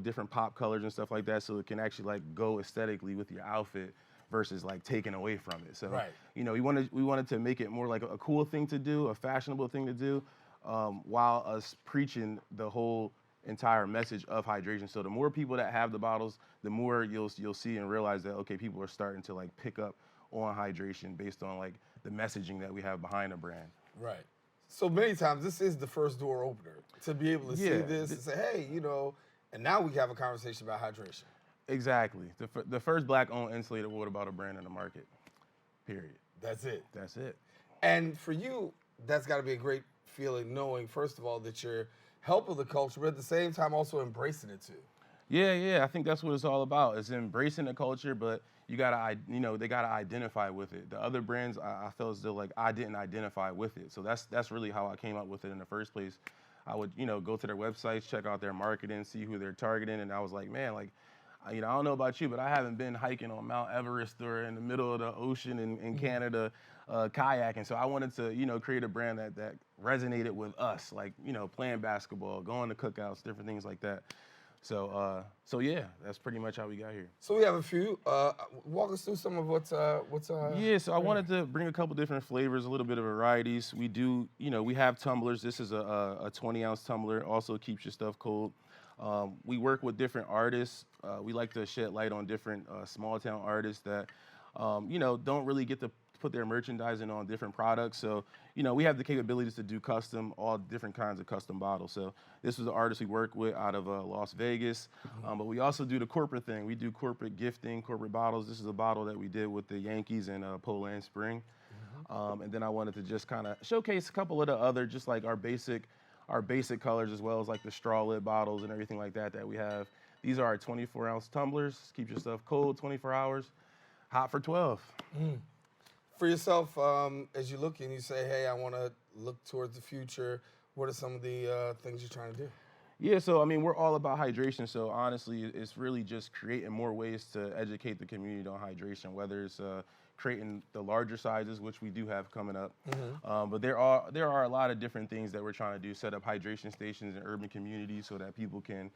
different pop colors and stuff like that. So it can actually like go aesthetically with your outfit versus like taking away from it. So, we wanted to make it more like a cool thing to do, a fashionable thing to do, while us preaching the whole entire message of hydration. So the more people that have the bottles, the more you'll see and realize that, okay, people are starting to like pick up on hydration based on like the messaging that we have behind the brand. Right. So many times this is the first door opener to be able to see this and say, hey, and now we have a conversation about hydration. Exactly. The first black-owned insulated water bottle brand in the market. Period. That's it. That's it. And for you, that's got to be a great feeling knowing, first of all, that you're helping the culture, but at the same time also embracing it too. Yeah. I think that's what it's all about. It's embracing the culture, but you gotta, they gotta identify with it. The other brands, I felt as though like I didn't identify with it. So that's really how I came up with it in the first place. I would, go to their websites, check out their marketing, see who they're targeting, and I was like, man, like, I don't know about you, but I haven't been hiking on Mount Everest or in the middle of the ocean in Canada kayaking. So I wanted to, create a brand that resonated with us, like, playing basketball, going to cookouts, different things like that. So yeah, that's pretty much how we got here. So we have a few. Walk us through some of what's. Yeah, so I wanted to bring a couple different flavors, a little bit of varieties. We do, we have tumblers. This is a 20-ounce tumbler. Also keeps your stuff cold. We work with different artists. We like to shed light on different small town artists that, don't really get to put their merchandising on different products. So, we have the capabilities to do all different kinds of custom bottles. So this was an artist we work with out of Las Vegas. But we also do the corporate thing. We do corporate gifting, corporate bottles. This is a bottle that we did with the Yankees in Poland Spring. And then I wanted to just kind of showcase a couple of the other, just like our basic colors, as well as like the straw lid bottles and everything like that we have. These are our 24-ounce tumblers. Keep your stuff cold 24 hours, hot for 12. For yourself, as you look and you say, hey, I want to look towards the future, what are some of the things you're trying to do? Yeah, so we're all about hydration. So honestly, it's really just creating more ways to educate the community on hydration, whether it's creating the larger sizes, which we do have coming up. But there are a lot of different things that we're trying to do, set up hydration stations in urban communities so that people can,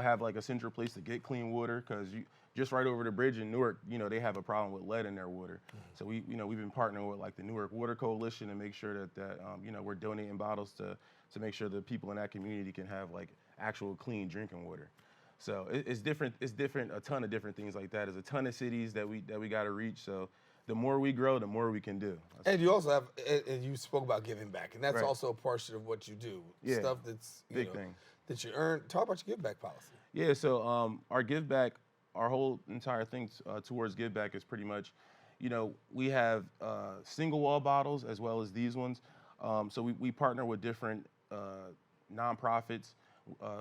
have like a central place to get clean water, because just right over the bridge in Newark, they have a problem with lead in their water. So we've been partnering with like the Newark Water Coalition to make sure that we're donating bottles to make sure that people in that community can have like actual clean drinking water. So it's different. It's different. A ton of different things like that. There's a ton of cities that we got to reach. So the more we grow, the more we can do. And you also have, and you spoke about giving back, and that's Right. also a portion of what you do. Yeah. Stuff that's Big thing. that you earn. Talk about your give back policy. Yeah, so our give back, our whole entire thing towards give back is pretty much, we have single wall bottles as well as these ones. So we partner with different nonprofits.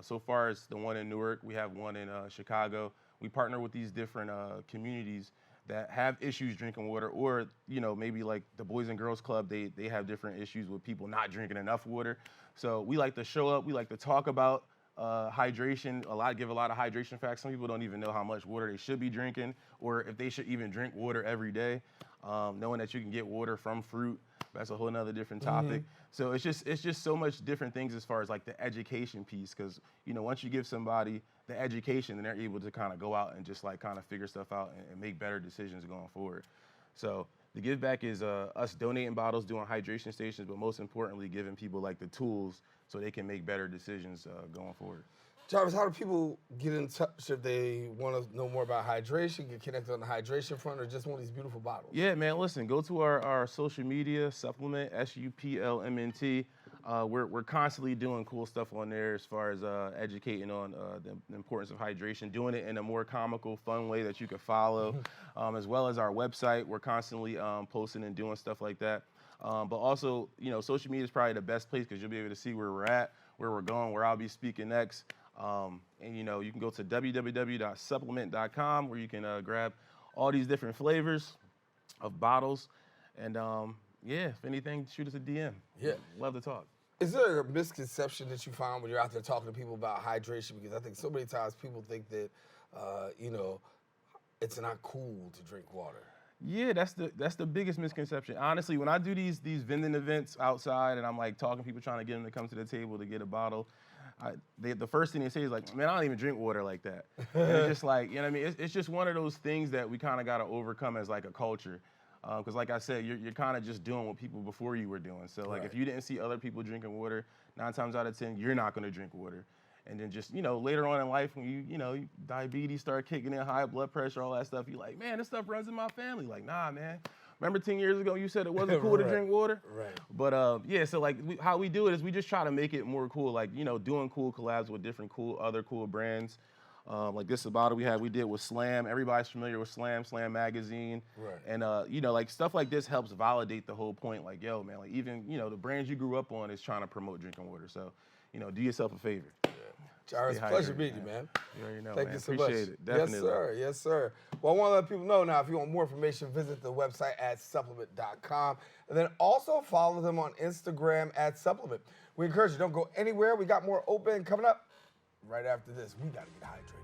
So far as the one in Newark, we have one in Chicago. We partner with these different communities that have issues drinking water, or maybe like the Boys and Girls Club, they have different issues with people not drinking enough water. So we like to show up, we like to talk about hydration, give a lot of hydration facts. Some people don't even know how much water they should be drinking, or if they should even drink water every day. Knowing that you can get water from fruit, that's a whole nother different topic. So it's just so much different things as far as like the education piece, because once you give somebody the education, then they're able to kind of go out and just like kind of figure stuff out and make better decisions going forward. So the give back is us donating bottles, doing hydration stations, but most importantly, giving people like the tools so they can make better decisions going forward. Jairus, how do people get in touch if they want to know more about hydration, get connected on the hydration front, or just want these beautiful bottles? Yeah, man, listen, go to our social media, SUPLMNT, SUPLMNT. We're constantly doing cool stuff on there as far as educating on the importance of hydration, doing it in a more comical, fun way that you can follow, as well as our website. We're constantly posting and doing stuff like that. But also, social media is probably the best place because you'll be able to see where we're at, where we're going, where I'll be speaking next. And you can go to www.supplement.com where you can grab all these different flavors of bottles. And yeah, if anything, shoot us a DM. Yeah. Love to talk. Is there a misconception that you find when you're out there talking to people about hydration? Because I think so many times people think that, it's not cool to drink water. Yeah, that's the biggest misconception. Honestly, when I do these vending events outside and I'm like talking to people, trying to get them to come to the table to get a bottle, the first thing they say is like, man, I don't even drink water like that. And it's just like, what I mean? It's just one of those things that we kind of got to overcome as like a culture. Because like I said, you're kind of just doing what people before you were doing. So like if you didn't see other people drinking water, 9 times out of 10, you're not going to drink water. And then just, later on in life when you diabetes start kicking in, high blood pressure, all that stuff, you're like, man, this stuff runs in my family. Like, nah, man. Remember 10 years ago you said it wasn't cool to drink water? Right. But yeah, so like how we do it is we just try to make it more cool, like, doing cool collabs with different other cool brands. Like this is a bottle we did with Slam. Everybody's familiar with Slam Magazine. Right. And you know, like stuff like this helps validate the whole point. Like, yo, man, like even, you know, the brands you grew up on is trying to promote drinking water. So, you know, do yourself a favor. Jairus, Stay pleasure hydrated, meeting you, man. man. You already know, Thank man. you so Appreciate much. it. Definitely. Yes, sir. Yes, sir. Well, I want to let people know now, if you want more information, visit the website at supplement.com. And then also follow them on Instagram at Supplement. We encourage you, don't go anywhere. We got more open coming up right after this. We got to get hydrated.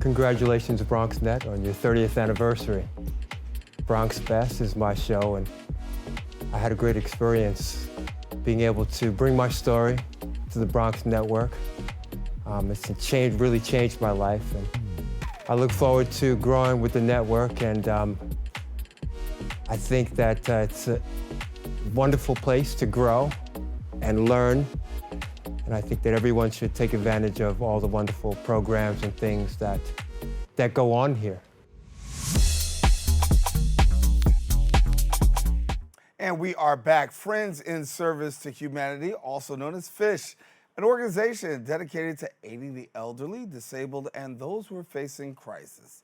Congratulations, BronxNet, on your 30th anniversary. Bronx Best is my show, and I had a great experience being able to bring my story to the Bronx Network. It's really changed my life, and I look forward to growing with the network, and I think that it's a wonderful place to grow and learn. And I think that everyone should take advantage of all the wonderful programs and things that go on here. And we are back. Friends in Service to Humanity, also known as FISH, an organization dedicated to aiding the elderly, disabled, and those who are facing crisis.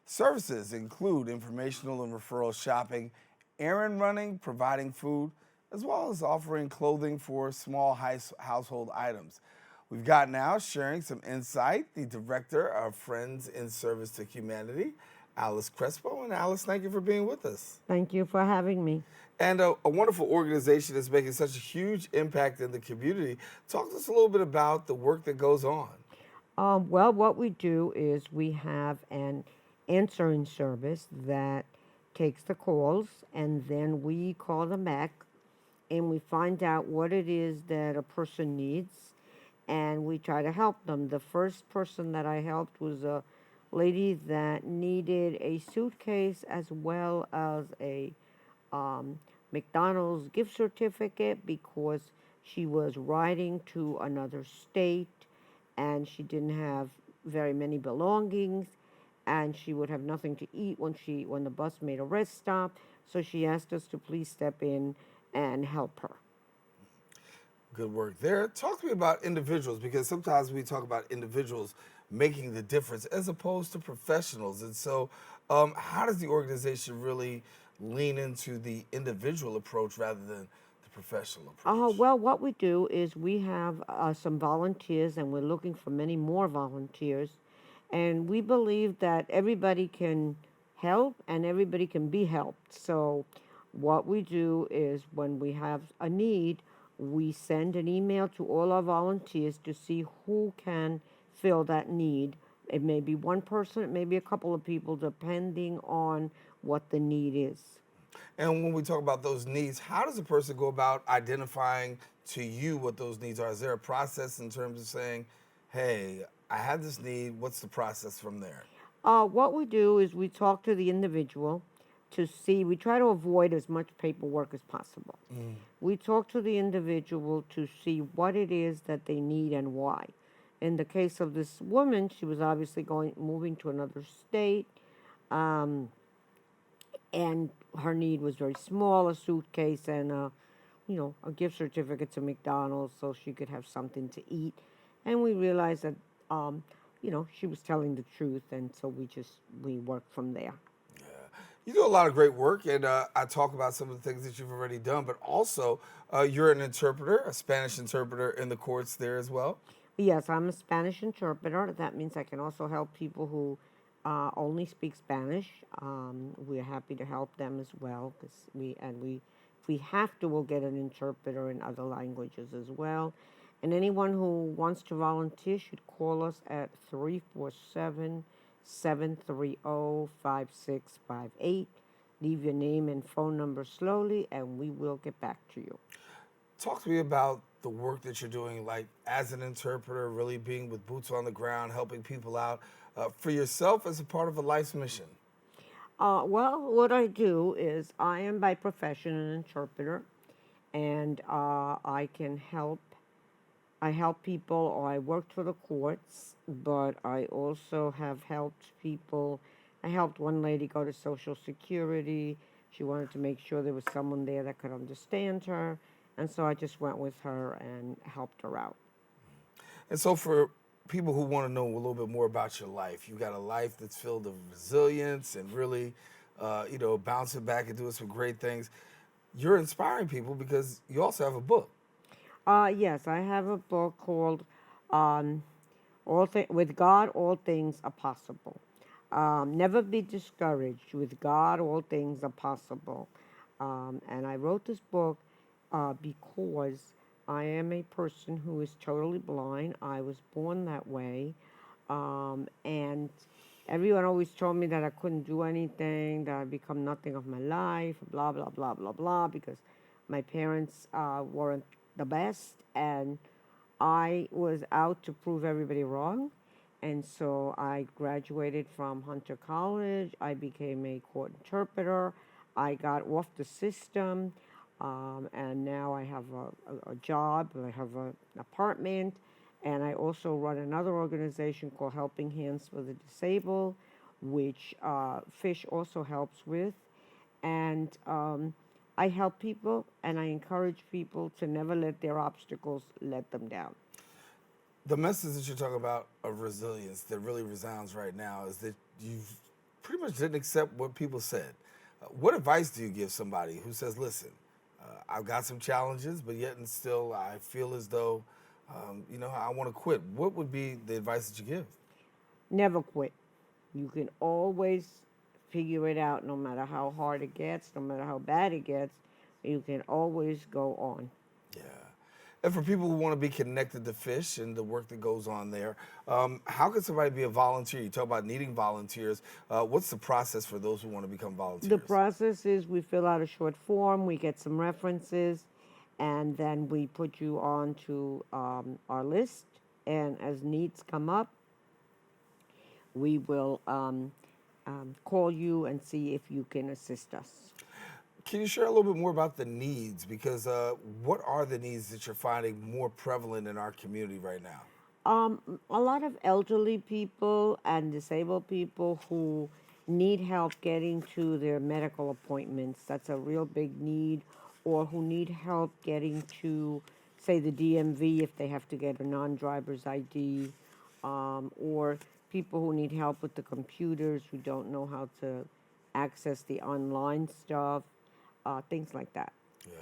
Services include informational and referral shopping, errand running, providing food, as well as offering clothing for small household items. We've got now sharing some insight, the director of Friends in Service to Humanity, Alice Crespo. And Alice, thank you for being with us. Thank you for having me. And a wonderful organization that's making such a huge impact in the community. Talk to us a little bit about the work that goes on. Well, what we do is we have an answering service that takes the calls, and then we call them back, and we find out what it is that a person needs, and we try to help them. The first person that I helped was a lady that needed a suitcase as well as a McDonald's gift certificate because she was riding to another state and she didn't have very many belongings, and she would have nothing to eat when the bus made a rest stop. So she asked us to please step in and help her. Good work there. Talk to me about individuals, because sometimes we talk about individuals making the difference as opposed to professionals. And so how does the organization really lean into the individual approach rather than the professional approach? Well, what we do is we have some volunteers, and we're looking for many more volunteers. And we believe that everybody can help and everybody can be helped. So what we do is when we have a need, we send an email to all our volunteers to see who can fill that need. It may be one person, it may be a couple of people, depending on what the need is. And when we talk about those needs, how does a person go about identifying to you what those needs are? Is there a process in terms of saying, hey, I have this need, what's the process from there? What we do is we talk to the individual to see, we try to avoid as much paperwork as possible. We talk to the individual to see what it is that they need and why. In the case of this woman, she was obviously moving to another state, and her need was very small, a suitcase and a gift certificate to McDonald's so she could have something to eat. And we realized that, she was telling the truth, and so we worked from there. You do a lot of great work, and I talk about some of the things that you've already done, but also you're an interpreter, a Spanish interpreter in the courts there as well. Yes, I'm a Spanish interpreter. That means I can also help people who only speak Spanish. We're happy to help them as well, because if we have to, we'll get an interpreter in other languages as well. And anyone who wants to volunteer should call us at 347-730-5658. Leave your name and phone number slowly, and we will get back to you. Talk to me about the work that you're doing, like as an interpreter, really being with boots on the ground, helping people out, for yourself as a part of a life's mission. Well, what I do is I am by profession an interpreter, and I can help. I help people, or I worked for the courts, but I also have helped people. I helped one lady go to Social Security. She wanted to make sure there was someone there that could understand her, and so I just went with her and helped her out. And so for people who want to know a little bit more about your life, you got a life that's filled with resilience and really, bouncing back and doing some great things. You're inspiring people because you also have a book. Yes, I have a book called With God, All Things Are Possible. Never be discouraged. With God, all things are possible. And I wrote this book because I am a person who is totally blind. I was born that way. And everyone always told me that I couldn't do anything, that I'd become nothing of my life, blah, blah, blah, blah, blah, because my parents weren't the best. And I was out to prove everybody wrong. And so I graduated from Hunter College. I became a court interpreter. I got off the system. And now I have a job. I have an apartment. And I also run another organization called Helping Hands for the Disabled, which Fish also helps with. And I help people, and I encourage people to never let their obstacles let them down. The message that you're talking about of resilience that really resounds right now is that you pretty much didn't accept what people said. What advice do you give somebody who says, listen, I've got some challenges, but yet and still I feel as though, I want to quit? What would be the advice that you give? Never quit. You can always figure it out, no matter how hard it gets, no matter how bad it gets. You can always go on. Yeah. And for people who want to be connected to Fish and the work that goes on there, how can somebody be a volunteer? You talk about needing volunteers. What's the process for those who want to become volunteers? The process is we fill out a short form, we get some references, and then we put you on to our list. And as needs come up, we will call you and see if you can assist us. Can you share a little bit more about the needs? Because what are the needs that you're finding more prevalent in our community right now? A lot of elderly people and disabled people who need help getting to their medical appointments. That's a real big need. Or who need help getting to, say, the DMV if they have to get a non-driver's ID. Or people who need help with the computers, who don't know how to access the online stuff. Things like that. Yeah.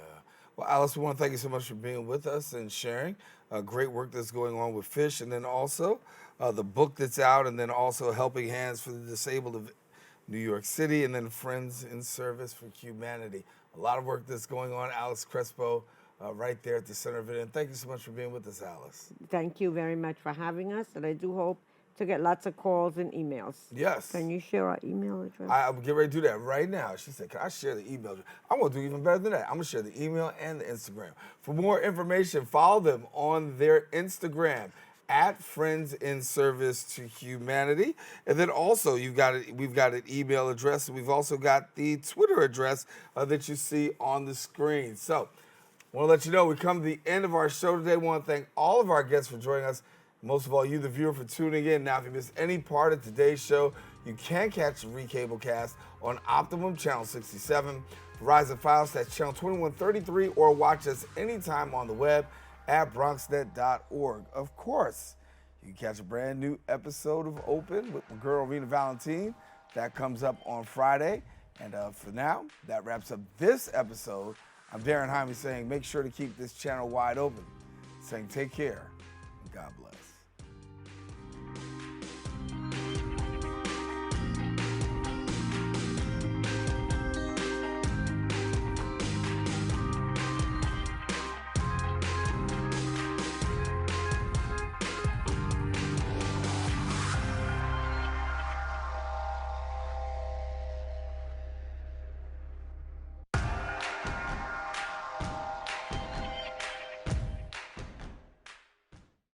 Well, Alice, we want to thank you so much for being with us and sharing great work that's going on with Fish, and then also the book that's out, and then also Helping Hands for the Disabled of New York City, and then Friends in Service for Humanity. A lot of work that's going on. Alice Crespo right there at the center of it. And thank you so much for being with us, Alice. Thank you very much for having us, and I do hope to get lots of calls and emails. Yes. Can you share our email address? I'm getting ready to do that right now. She said, can I share the email address? I'm going to do even better than that. I'm going to share the email and the Instagram. For more information, follow them on their Instagram at Friends in Service to Humanity. And then also we've got an email address, and we've also got the Twitter address that you see on the screen. So I want to let you know we come to the end of our show today. I want to thank all of our guests for joining us. Most of all, you, the viewer, for tuning in. Now, if you missed any part of today's show, you can catch the recablecast on Optimum Channel 67, Verizon Files, that's Channel 2133, or watch us anytime on the web at bronxnet.org. Of course, you can catch a brand new episode of Open with my girl, Rena Valentine. That comes up on Friday. And for now, that wraps up this episode. I'm Daren Jaime saying make sure to keep this channel wide open, saying take care and God bless.